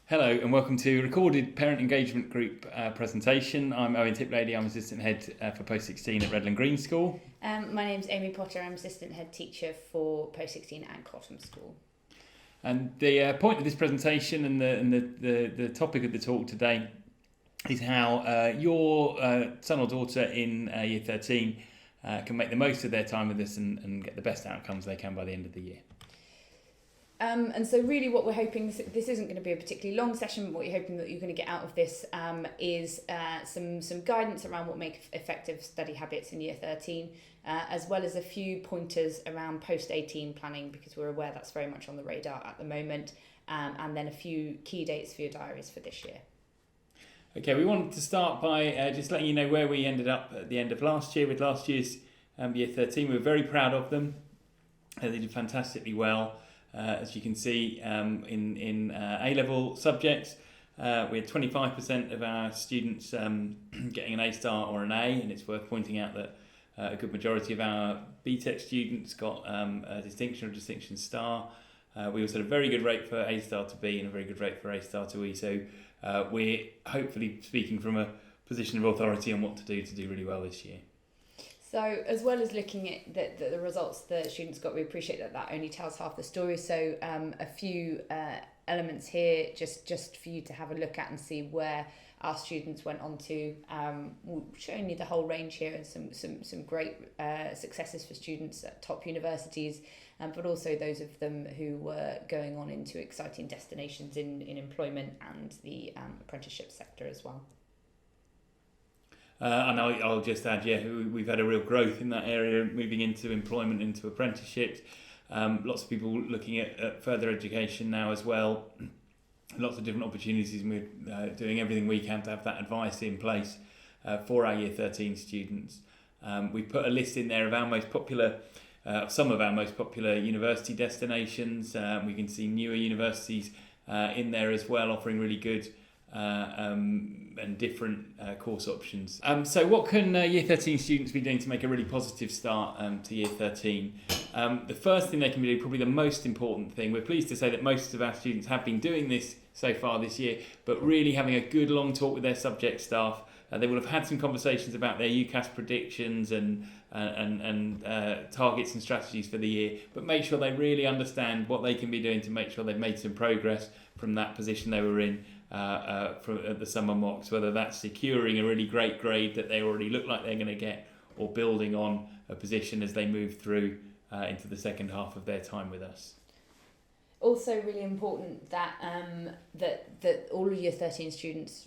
Hello and welcome to recorded Parent Engagement Group presentation. I'm Owen Tiplady, I'm Assistant Head for Post 16 at Redland Green School. My name's Amy Potter, I'm Assistant Head Teacher for Post 16 and Cottam School. And the point of this presentation and the topic of the talk today is how your son or daughter in Year 13 can make the most of their time with us and get the best outcomes they can by the end of the year. And so really what we're hoping, this isn't going to be a particularly long session, but what you're hoping that you're going to get out of this is some guidance around what make effective study habits in Year 13, as well as a few pointers around post-18 planning, because we're aware that's very much on the radar at the moment, and then a few key dates for your diaries for this year. Okay, we wanted to start by just letting you know where we ended up at the end of last year with last year's Year 13. We were very proud of them. They did fantastically well. As you can see in A-level subjects, we had 25% of our students getting an A-star or an A, and it's worth pointing out that a good majority of our BTEC students got a distinction or distinction star. We also had a very good rate for A-star to B and a very good rate for A-star to E, so we're hopefully speaking from a position of authority on what to do really well this year. So as well as looking at the results the students got, we appreciate that only tells half the story. So a few elements here just for you to have a look at and see where our students went on to, showing you the whole range here and some great successes for students at top universities, but also those of them who were going on into exciting destinations in employment and the apprenticeship sector as well. And I'll just add, we've had a real growth in that area, moving into employment, into apprenticeships. Lots of people looking at further education now as well. Lots of different opportunities, and we're doing everything we can to have that advice in place for our Year 13 students. We've put a list in there of our most popular, some of our most popular university destinations. We can see newer universities in there as well, offering really good and different course options. So what can Year 13 students be doing to make a really positive start to Year 13? The first thing they can be doing, probably the most important thing, we're pleased to say that most of our students have been doing this so far this year, but really having a good long talk with their subject staff. They will have had some conversations about their UCAS predictions and targets and strategies for the year, but make sure they really understand what they can be doing to make sure they've made some progress from that position they were in at the summer mocks, whether that's securing a really great grade that they already look like they're going to get, or building on a position as they move through into the second half of their time with us. Also really important that that all of Year 13 students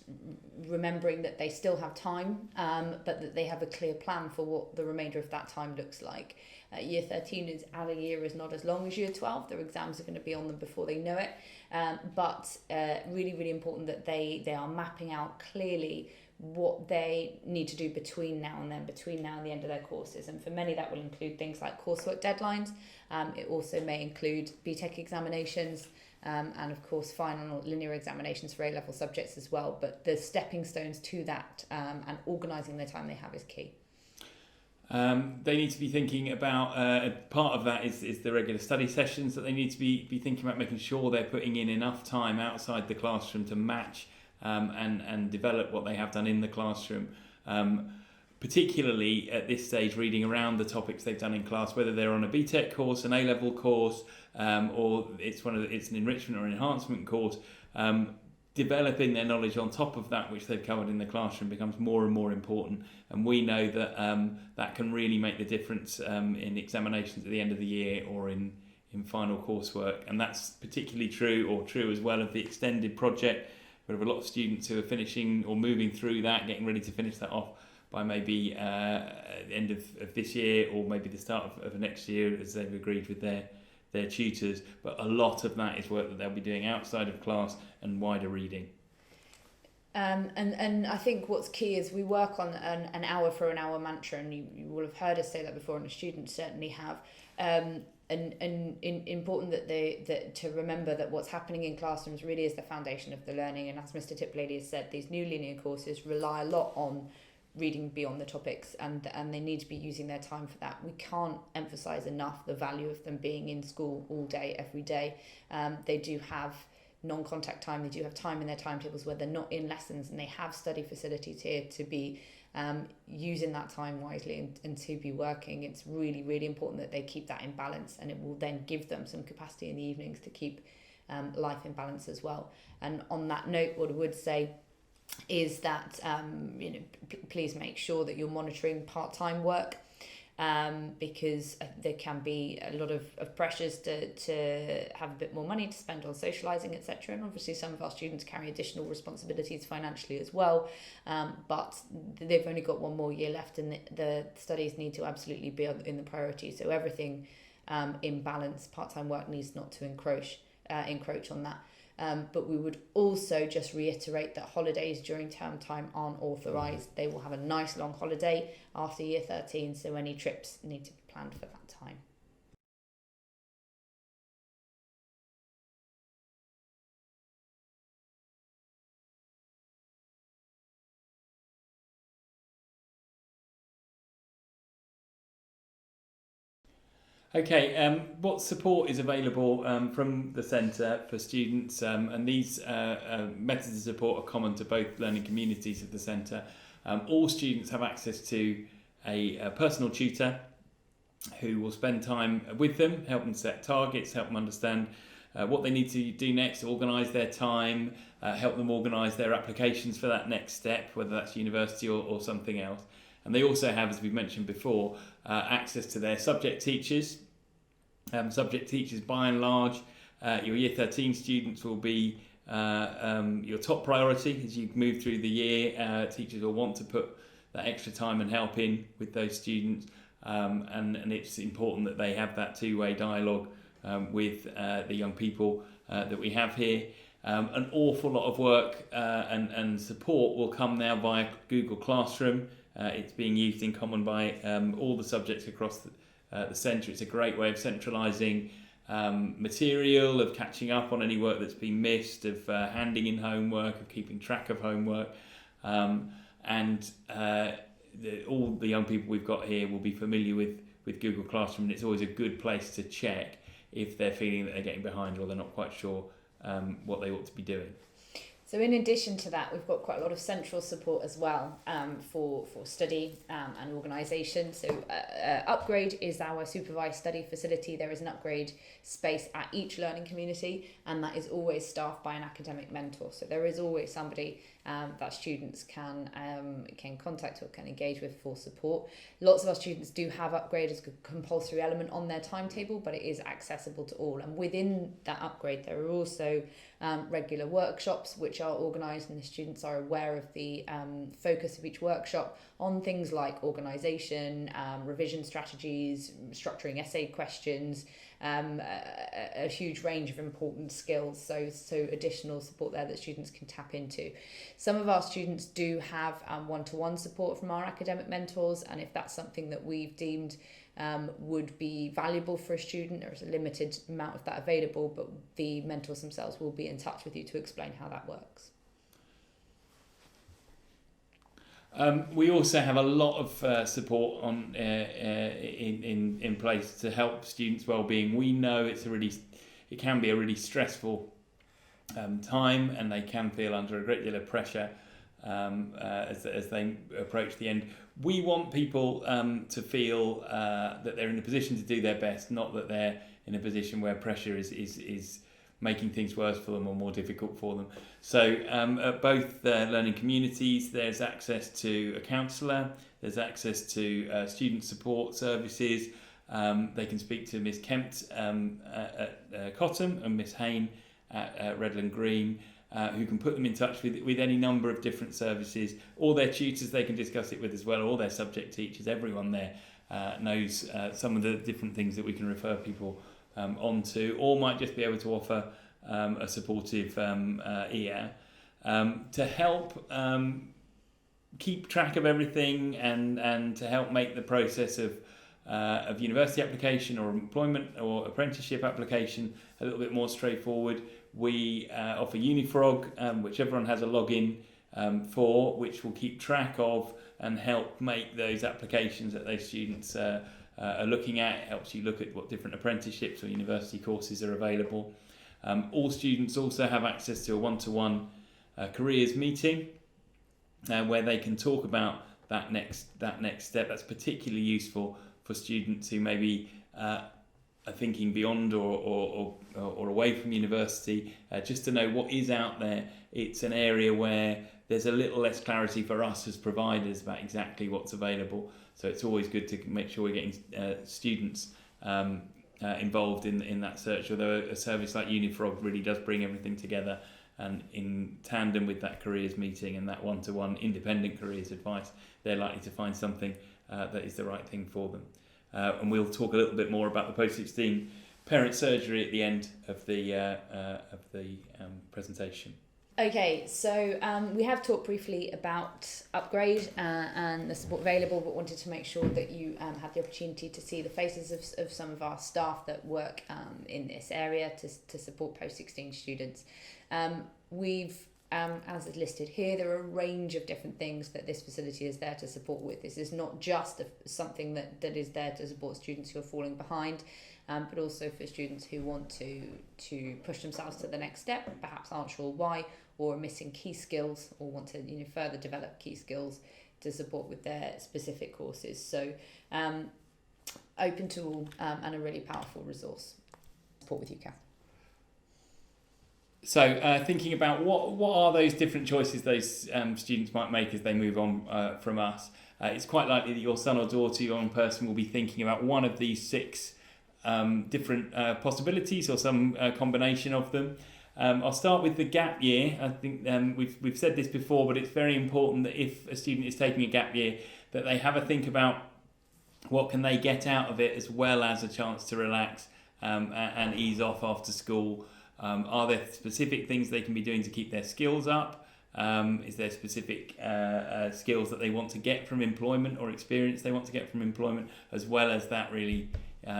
remembering that they still have time, but that they have a clear plan for what the remainder of that time looks like. Year 13 is as a year is not as long as Year 12. Their exams are going to be on them before they know it, but really important that they are mapping out clearly what they need to do between now and the end of their courses. And for many that will include things like coursework deadlines. It also may include BTEC examinations, and of course final linear examinations for A-level subjects as well. But the stepping stones to that and organising the time they have is key. They need to be thinking about, part of that is the regular study sessions, that they need to be thinking about making sure they're putting in enough time outside the classroom to match and develop what they have done in the classroom. Particularly at this stage, reading around the topics they've done in class, whether they're on a BTEC course, an A-level course, or it's an enrichment or enhancement course. Developing their knowledge on top of that which they've covered in the classroom becomes more and more important, and we know that that can really make the difference in examinations at the end of the year or in final coursework. And that's particularly true as well of the extended project. We have a lot of students who are finishing or moving through that, getting ready to finish that off by maybe the end of this year, or maybe the start of next year, as they've agreed with their tutors. But a lot of that is work that they'll be doing outside of class and wider reading. And I think what's key is we work on an hour for an hour mantra, and you will have heard us say that before, and the students certainly have. Important that to remember that what's happening in classrooms really is the foundation of the learning. And as Mr. Tiplady has said, these new linear courses rely a lot on reading beyond the topics, and they need to be using their time for that. We can't emphasise enough the value of them being in school all day, every day. They do have non-contact time. They do have time in their timetables where they're not in lessons, and they have study facilities here to be using that time wisely and to be working. It's really, really important that they keep that in balance, and it will then give them some capacity in the evenings to keep life in balance as well. And on that note, what I would say is that please make sure that you're monitoring part-time work, because there can be a lot of pressures to have a bit more money to spend on socialising, etc. And obviously some of our students carry additional responsibilities financially as well, but they've only got one more year left, and the studies need to absolutely be in the priority. So everything in balance. Part-time work needs not to encroach on that. But we would also just reiterate that holidays during term time aren't authorised. They will have a nice long holiday after year 13, so any trips need to be planned for that time. Okay, what support is available from the centre for students, and these methods of support are common to both learning communities of the centre. All students have access to a personal tutor who will spend time with them, help them set targets, help them understand what they need to do next, organise their time, help them organise their applications for that next step, whether that's university or something else. And they also have, as we've mentioned before, access to their subject teachers. Subject teachers, by and large, your Year 13 students will be your top priority as you move through the year. Teachers will want to put that extra time and help in with those students, and it's important that they have that two-way dialogue with the young people that we have here. An awful lot of work and support will come now via Google Classroom. It's being used in common by all the subjects across the centre. It's a great way of centralising material, of catching up on any work that's been missed, of handing in homework, of keeping track of homework. And all the young people we've got here will be familiar with Google Classroom, and it's always a good place to check if they're feeling that they're getting behind or they're not quite sure what they ought to be doing. So in addition to that, we've got quite a lot of central support as well for study and organisation. So Upgrade is our supervised study facility. There is an Upgrade space at each learning community, and that is always staffed by an academic mentor. So there is always somebody that students can contact or can engage with for support. Lots of our students do have Upgrade as a compulsory element on their timetable, but it is accessible to all. And within that Upgrade, there are also regular workshops which are organised, and the students are aware of the focus of each workshop on things like organisation, revision strategies, structuring essay questions, a huge range of important skills, so additional support there that students can tap into. Some of our students do have one-to-one support from our academic mentors, and if that's something that we've deemed would be valuable for a student, there is a limited amount of that available, but the mentors themselves will be in touch with you to explain how that works. We also have a lot of support on in place to help students' well-being. We know it can be a really stressful time, and they can feel under a great deal of pressure as they approach the end. We want people to feel that they're in a position to do their best, not that they're in a position where pressure is making things worse for them or more difficult for them. So at both learning communities, there's access to a counsellor, there's access to student support services. They can speak to Miss Kempt at Cottam and Miss Hain at Redland Green, who can put them in touch with any number of different services. All their tutors they can discuss it with as well, all their subject teachers, everyone there knows some of the different things that we can refer people onto, or might just be able to offer a supportive ear to help keep track of everything and to help make the process of university application or employment or apprenticeship application a little bit more straightforward. We offer Unifrog, which everyone has a login for, which will keep track of and help make those applications that those students are looking at. It helps you look at what different apprenticeships or university courses are available. All students also have access to a one-to-one careers meeting where they can talk about that next step. That's particularly useful for students who maybe are thinking beyond or away from university, just to know what is out there. It's an area where there's a little less clarity for us as providers about exactly what's available. So it's always good to make sure we're getting students involved in that search, although a service like Unifrog really does bring everything together, and in tandem with that careers meeting and that one-to-one independent careers advice, they're likely to find something that is the right thing for them. And we'll talk a little bit more about the post-16 parent surgery at the end of the presentation. Okay, so we have talked briefly about Upgrade and the support available, but wanted to make sure that you had the opportunity to see the faces of some of our staff that work in this area to support post-16 students. We've, as is listed here, there are a range of different things that this facility is there to support with. This is not just something that is there to support students who are falling behind, but also for students who want to push themselves to the next step, perhaps aren't sure why, or are missing key skills, or want to further develop key skills to support with their specific courses. So open to all and a really powerful resource. Support with you, Kath. So thinking about what are those different choices those students might make as they move on from us, it's quite likely that your son or daughter, your own person, will be thinking about one of these 6 different possibilities, or some combination of them. I'll start with the gap year. I think we've said this before, but it's very important that if a student is taking a gap year, that they have a think about what can they get out of it, as well as a chance to relax and ease off after school. Are there specific things they can be doing to keep their skills up? Is there specific skills that they want to get from employment, or experience they want to get from employment, as well as that really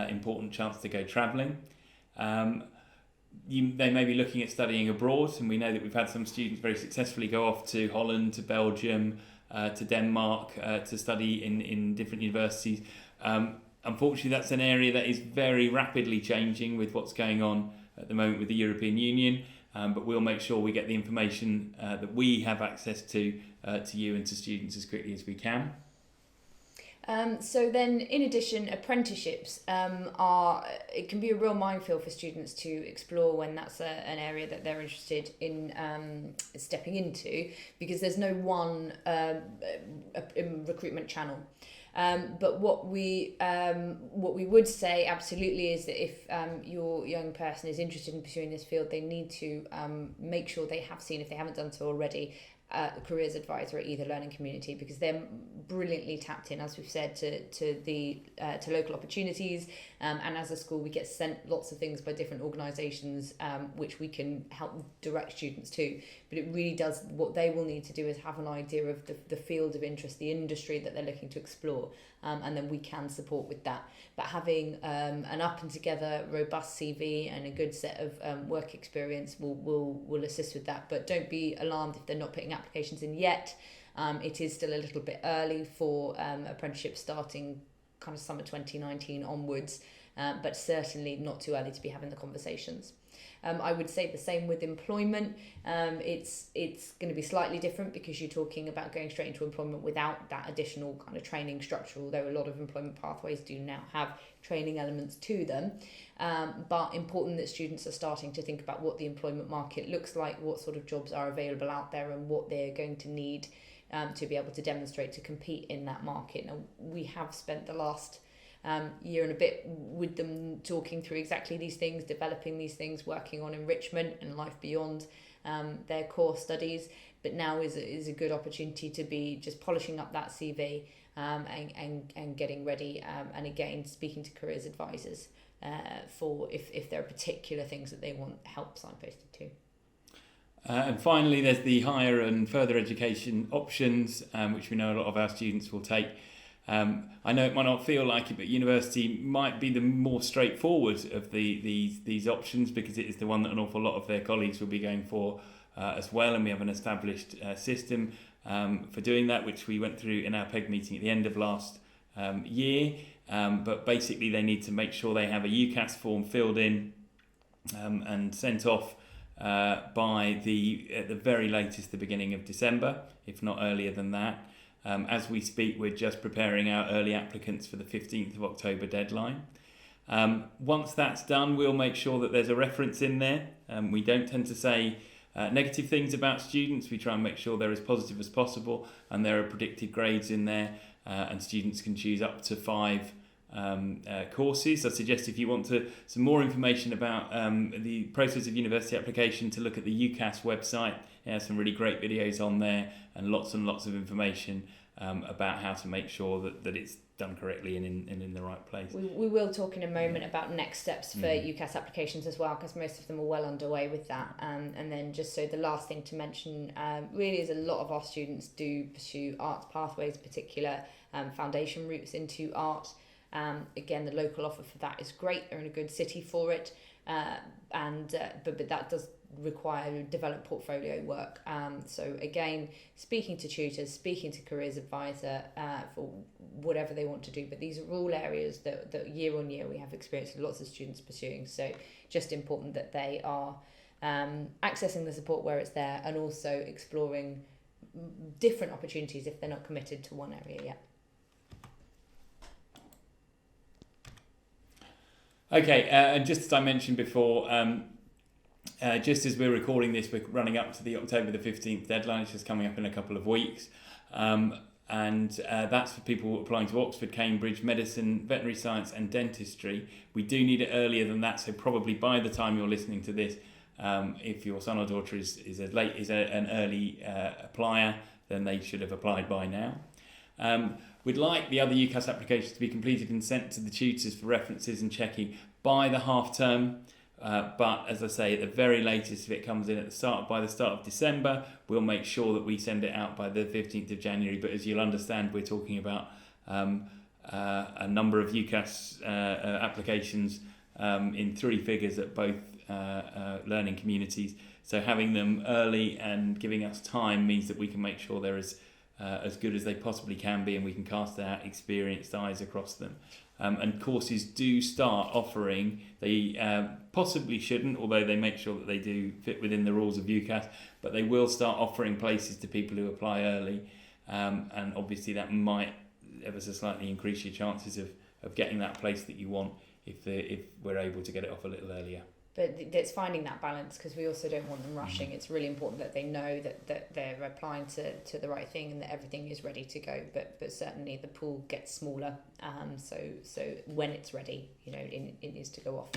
important chance to go travelling? They may be looking at studying abroad, and we know that we've had some students very successfully go off to Holland, to Belgium, to Denmark to study in different universities. Unfortunately, that's an area that is very rapidly changing with what's going on at the moment with the European Union, but we'll make sure we get the information that we have access to you and to students as quickly as we can. So then, in addition, apprenticeships it can be a real minefield for students to explore when that's an area that they're interested in stepping into, because there's no one recruitment channel. But what we would say absolutely is that if your young person is interested in pursuing this field, they need to make sure they have seen, if they haven't done so already, the careers advisor at Either Learning Community, because they're brilliantly tapped in, as we've said, to local opportunities, and as a school we get sent lots of things by different organisations which we can help direct students to. But it really does, what they will need to do is have an idea of the field of interest, the industry that they're looking to explore, and then we can support with that. But having an up and together robust CV and a good set of work experience will assist with that. But don't be alarmed if they're not putting applications in yet. It is still a little bit early for apprenticeships starting kind of summer 2019 onwards, but certainly not too early to be having the conversations. I would say the same with employment. It's going to be slightly different because you're talking about going straight into employment without that additional kind of training structure, although a lot of employment pathways do now have training elements to them. But important that students are starting to think about what the employment market looks like, what sort of jobs are available out there, and what they're going to need to be able to demonstrate to compete in that market. Now, we have spent the last year and a bit with them talking through exactly these things, developing these things, working on enrichment and life beyond their core studies. But now is a good opportunity to be just polishing up that CV and getting ready, and again speaking to careers advisors for if there are particular things that they want help signposted to. And finally, there's the higher and further education options, which we know a lot of our students will take. I know it might not feel like it, but university might be the more straightforward of these options, because it is the one that an awful lot of their colleagues will be going for as well, and we have an established system for doing that, which we went through in our PEG meeting at the end of last year. But basically they need to make sure they have a UCAS form filled in and sent off by at the very latest the beginning of December, if not earlier than that. As we speak, we're just preparing our early applicants for the 15th of October deadline. Once that's done, we'll make sure that there's a reference in there. We don't tend to say negative things about students. We try and make sure they're as positive as possible, and there are predicted grades in there, and students can choose up to 5 courses. I suggest if you want some more information about the process of university application, to look at the UCAS website. It has some really great videos on there and lots of information about how to make sure that it's done correctly and in the right place. We will talk in a moment about next steps for UCAS applications as well, because most of them are well underway with that. And then just so the last thing to mention really is a lot of our students do pursue arts pathways, particular foundation routes into art. Again, the local offer for that is great. They're in a good city for it, but that does require developed portfolio work. So again, speaking to tutors, speaking to careers advisor for whatever they want to do. But these are all areas that year on year we have experience with lots of students pursuing. So just important that they are accessing the support where it's there, and also exploring different opportunities if they're not committed to one area yet. Okay, and just as I mentioned before, just as we're recording this, we're running up to the October the 15th deadline. It's just coming up in a couple of weeks. And that's for people applying to Oxford, Cambridge, medicine, veterinary science and dentistry. We do need it earlier than that, so probably by the time you're listening to this, if your son or daughter is an early applier, then they should have applied by now. We'd like the other UCAS applications to be completed and sent to the tutors for references and checking by the half term. But as I say, at the very latest, if it comes in by the start of December, we'll make sure that we send it out by the 15th of January. But as you'll understand, we're talking about a number of UCAS applications in 3 figures at both learning communities. So having them early and giving us time means that we can make sure they're as good as they possibly can be, and we can cast our experienced eyes across them. And courses do start offering, they possibly shouldn't, although they make sure that they do fit within the rules of UCAS, but they will start offering places to people who apply early, and obviously that might ever so slightly increase your chances of getting that place that you want if we're able to get it off a little earlier. But it's finding that balance, because we also don't want them rushing. It's really important that they know that they're applying to the right thing and that everything is ready to go. But certainly the pool gets smaller. So when it's ready, it needs to go off.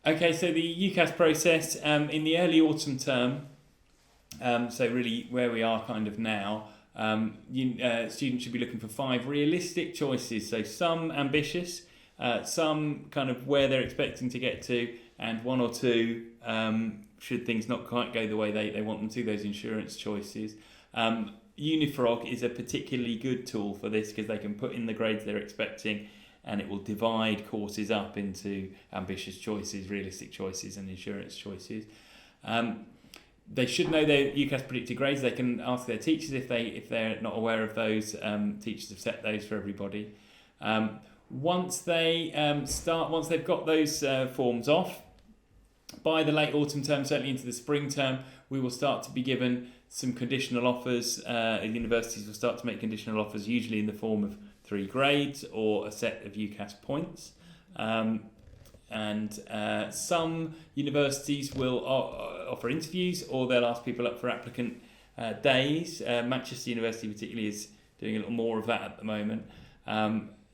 Okay, so the UCAS process in the early autumn term. So really where we are kind of now. Students should be looking for 5 realistic choices. So some ambitious. Some kind of where they're expecting to get to, and 1 or 2 should things not quite go the way they want them to, those insurance choices. Unifrog is a particularly good tool for this, because they can put in the grades they're expecting, and it will divide courses up into ambitious choices, realistic choices and insurance choices. They should know their UCAS predicted grades. They can ask their teachers if they're not aware of those. Teachers have set those for everybody. Once they've got those forms off, by the late autumn term, certainly into the spring term, we will start to be given some conditional offers. Universities will start to make conditional offers, usually in the form of 3 grades or a set of UCAS points. And some universities will offer interviews, or they'll ask people up for applicant days. Manchester University particularly is doing a little more of that at the moment.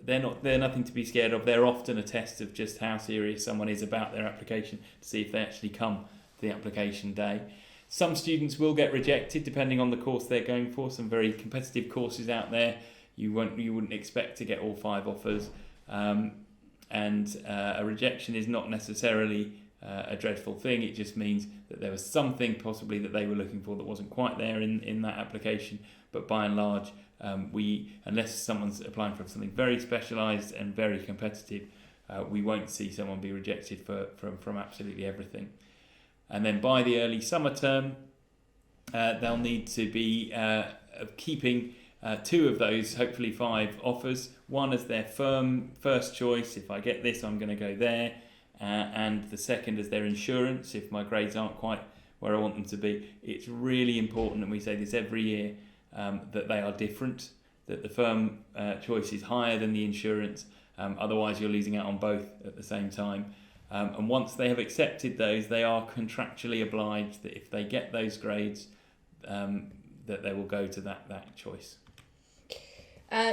They're nothing to be scared of. They're often a test of just how serious someone is about their application, to see if they actually come to the application day. Some students will get rejected depending on the course they're going for. Some very competitive courses out there, you wouldn't expect to get all 5 offers, and a rejection is not necessarily a dreadful thing. It just means that there was something possibly that they were looking for that wasn't quite there in that application. But by and large, unless someone's applying for something very specialised and very competitive, we won't see someone be rejected from absolutely everything. And then by the early summer term, they'll need to be keeping 2 of those, hopefully 5 offers. One as their firm first choice. If I get this, I'm going to go there. and the second as their insurance if my grades aren't quite where I want them to be. It's really important, and we say this every year, that they are different, that the firm choice is higher than the insurance, otherwise you're losing out on both at the same time. And once they have accepted those, they are contractually obliged that if they get those grades, that they will go to that choice.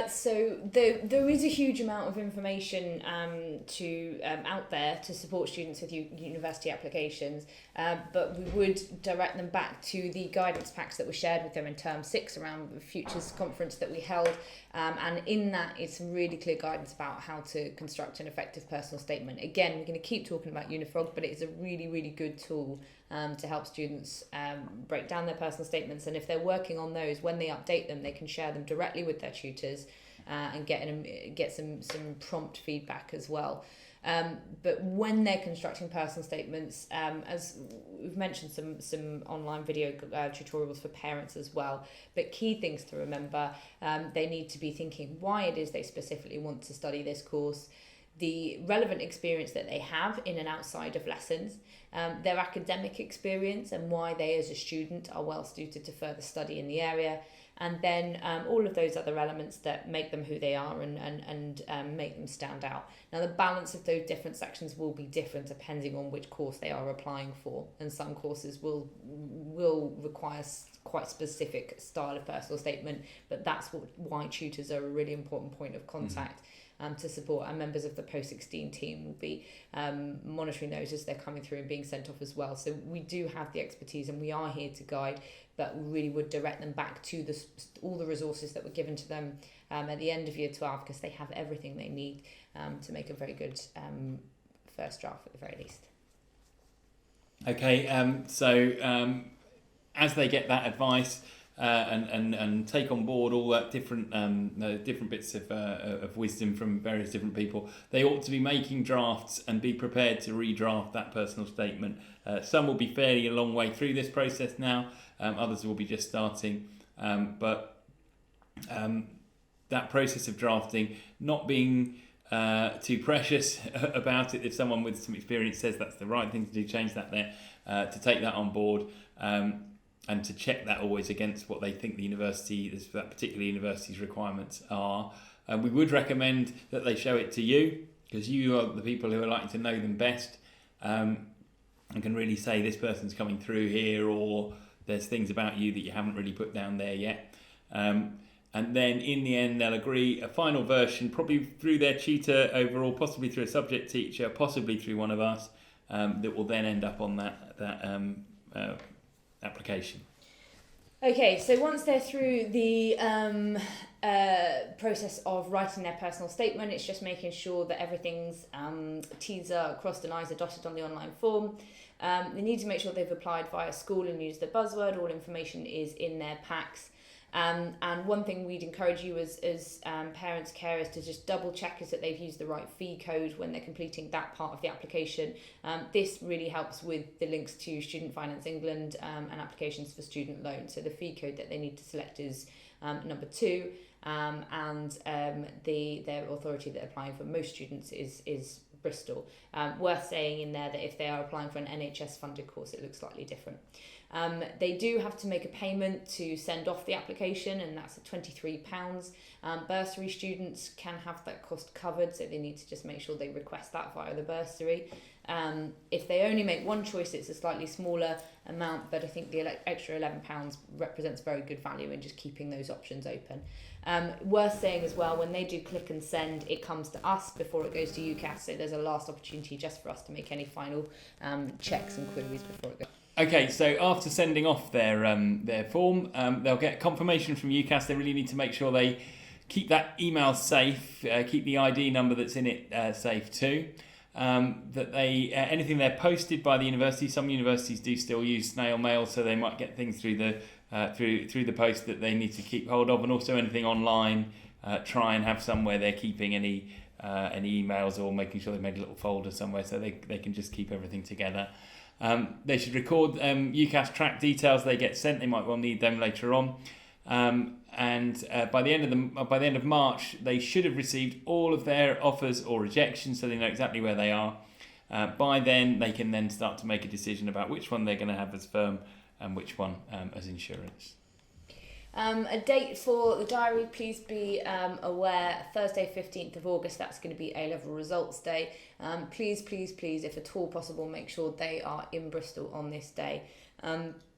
So there is a huge amount of information out there to support students with university applications, but we would direct them back to the guidance packs that were shared with them in Term 6 around the Futures conference that we held, and in that it's some really clear guidance about how to construct an effective personal statement. Again, we're going to keep talking about Unifrog, but it's a really, really good tool to help students break down their personal statements, and if they're working on those, when they update them, they can share them directly with their tutors and get some prompt feedback as well. But when they're constructing personal statements, as we've mentioned, some online video tutorials for parents as well, but key things to remember, they need to be thinking why it is they specifically want to study this course, the relevant experience that they have in and outside of lessons, their academic experience and why they as a student are well suited to further study in the area, and then all of those other elements that make them who they are and make them stand out. Now, the balance of those different sections will be different depending on which course they are applying for, and some courses will require quite specific style of personal statement, but that's why tutors are a really important point of contact. To support, and members of the post-16 team will be monitoring those as they're coming through and being sent off as well. So we do have the expertise and we are here to guide, but we really would direct them back to all the resources that were given to them at the end of year 12, because they have everything they need to make a very good first draft at the very least. Okay, so as they get that advice, and take on board all that different bits of wisdom from various different people, they ought to be making drafts and be prepared to redraft that personal statement. Some will be fairly a long way through this process now, others will be just starting, but that process of drafting, not being too precious about it. If someone with some experience says that's the right thing to do, change that there, to take that on board, and to check that always against what they think that particular university's requirements are. We would recommend that they show it to you, because you are the people who are likely to know them best, and can really say this person's coming through here, or there's things about you that you haven't really put down there yet. And then in the end, they'll agree a final version, probably through their tutor overall, possibly through a subject teacher, possibly through one of us, that will then end up on that application. Okay, so once they're through the process of writing their personal statement, it's just making sure that everything's T's are crossed and I's are dotted on the online form. They need to make sure they've applied via school and used the buzzword. All information is in their packs. And one thing we'd encourage you as parents, carers, to just double check is that they've used the right fee code when they're completing that part of the application. This really helps with the links to Student Finance England and applications for student loans. So the fee code that they need to select is number 2, and their authority that they're applying for most students is Bristol. Worth saying in there that if they are applying for an NHS funded course, it looks slightly different. They do have to make a payment to send off the application, and that's at £23. Bursary students can have that cost covered, so they need to just make sure they request that via the bursary. If they only make one choice, it's a slightly smaller amount, but I think the extra £11 represents very good value in just keeping those options open. Worth saying as well, when they do click and send, it comes to us before it goes to UCAS, so there's a last opportunity just for us to make any final checks and queries before it goes. Okay, so after sending off their form, they'll get confirmation from UCAS. They really need to make sure they keep that email safe, keep the ID number that's in it safe too. That they anything they're posted by the university. Some universities do still use snail mail, so they might get things through the post that they need to keep hold of, and also anything online. Try and have somewhere they're keeping any emails, or making sure they've made a little folder somewhere so they can just keep everything together. They should record UCAS track details they get sent. They might well need them later on. And by the end of March, they should have received all of their offers or rejections, so they know exactly where they are. By then, they can then start to make a decision about which one they're going to have as firm and which one as insurance. A date for the diary, please be aware, Thursday 15th of August, that's going to be A-level results day. Please, if at all possible, make sure they are in Bristol on this day.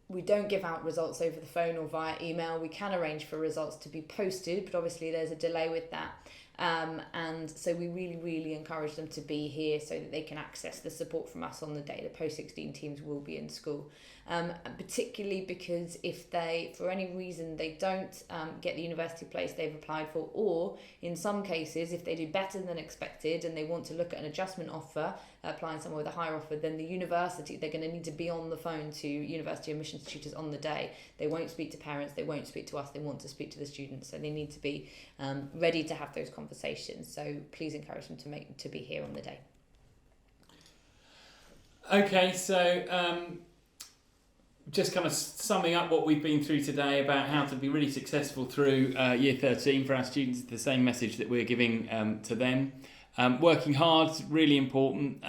We don't give out results over the phone or via email. We can arrange for results to be posted, but obviously there's a delay with that. And so we really encourage them to be here so that they can access the support from us on the day. The post-16 teams will be in school. Particularly because if they, for any reason, they don't get the university place they've applied for, or in some cases, if they do better than expected and they want to look at an adjustment offer, applying somewhere with a higher offer, then the university, they're going to need to be on the phone to university admissions tutors on the day. They won't speak to parents, they won't speak to us, they want to speak to the students, so they need to be ready to have those conversations. So please encourage them to be here on the day. Okay, so just kind of summing up what we've been through today about how to be really successful through Year 13 for our students, the same message that we're giving to them. Working hard is really important,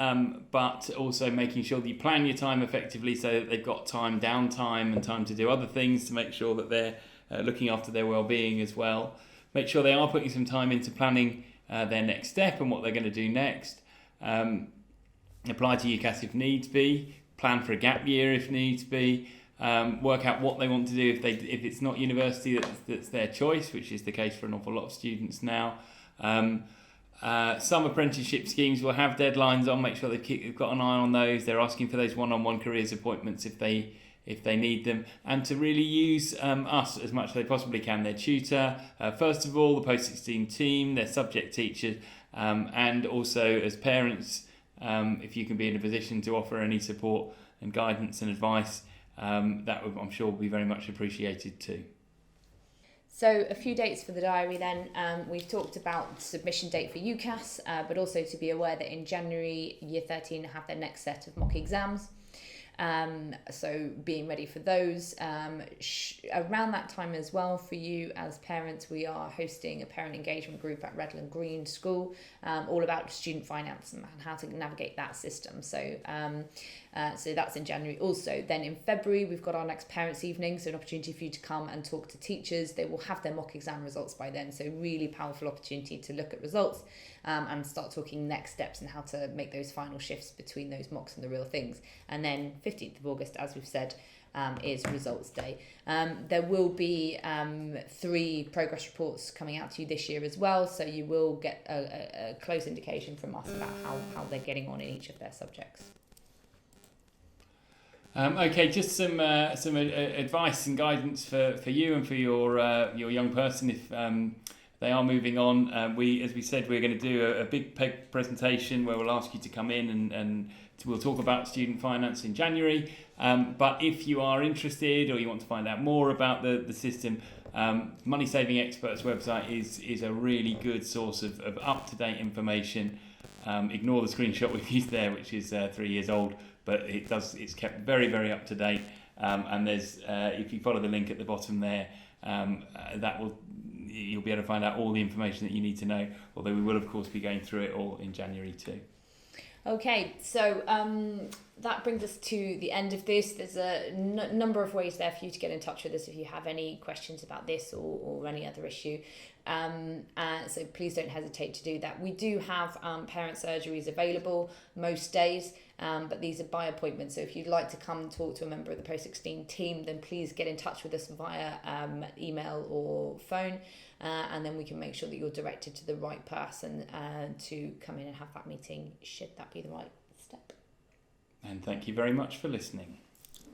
but also making sure that you plan your time effectively so that they've got downtime and time to do other things to make sure that they're looking after their well-being as well. Make sure they are putting some time into planning their next step and what they're going to do next. Apply to UCAS if needs be. Plan for a gap year if needs be. Work out what they want to do if it's not university that's their choice, which is the case for an awful lot of students now. Some apprenticeship schemes will have deadlines on. Make sure they've got an eye on those. They're asking for those one-on-one careers appointments if they need them, and to really use us as much as they possibly can. Their tutor, first of all, the post-16 team, their subject teachers, and also as parents, if you can be in a position to offer any support and guidance and advice, that would, I'm sure, will be very much appreciated too. So a few dates for the diary then. We've talked about the submission date for UCAS, but also to be aware that in January, Year 13 have their next set of mock exams. So being ready for those. Around that time as well, for you as parents, we are hosting a parent engagement group at Redland Green School, all about student finance and how to navigate that system. So that's in January. Also, then in February, we've got our next parents' evening, so an opportunity for you to come and talk to teachers. They will have their mock exam results by then, so really powerful opportunity to look at results and start talking next steps and how to make those final shifts between those mocks and the real things. And then 15th of August, as we've said, is results day. There will be 3 progress reports coming out to you this year as well, so you will get a close indication from us about how they're getting on in each of their subjects. Okay, just some advice and guidance for you and for your young person if they are moving on. As we said, we're going to do a big presentation where we'll ask you to come in and we'll talk about student finance in January. But if you are interested or you want to find out more about the system, Money Saving Experts website is a really good source of up-to-date information. Ignore the screenshot we've used there, which is 3 years old, but it's kept very, very up to date. And there's if you follow the link at the bottom there, you'll be able to find out all the information that you need to know. Although we will, of course, be going through it all in January too. Okay, so that brings us to the end of this. There's a number of ways there for you to get in touch with us if you have any questions about this or any other issue. So please don't hesitate to do that. We do have parent surgeries available most days, but these are by appointment. So if you'd like to come and talk to a member of the Post-16 team, then please get in touch with us via email or phone, and then we can make sure that you're directed to the right person to come in and have that meeting, should that be the right step. And thank you very much for listening.